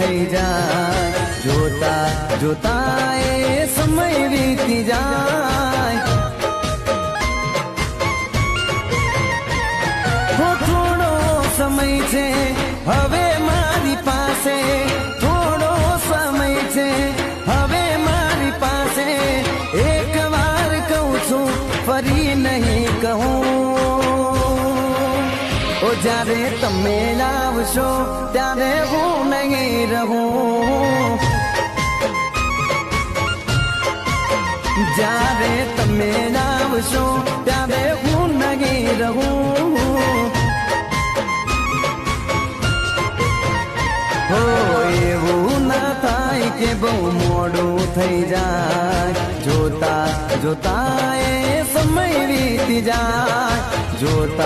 થઈ જાય જોતા જોતા એ સમય વીતી જાય થોડો સમય છે હવે મારી પાસે થોડો સમય છે હવે મારી પાસે એક વાર કહું છું ફરી નહીં કહું ઓ જ્યારે તમે આવશો ત્યારે હું નહીં રહું જ્યારે તમે આવશો ત્યારે હું નહીં રહું હો એવું ના થાય કે બહુ મોડું થઈ જાય જોતા જોતા એ સમય વીતી જાય જોતા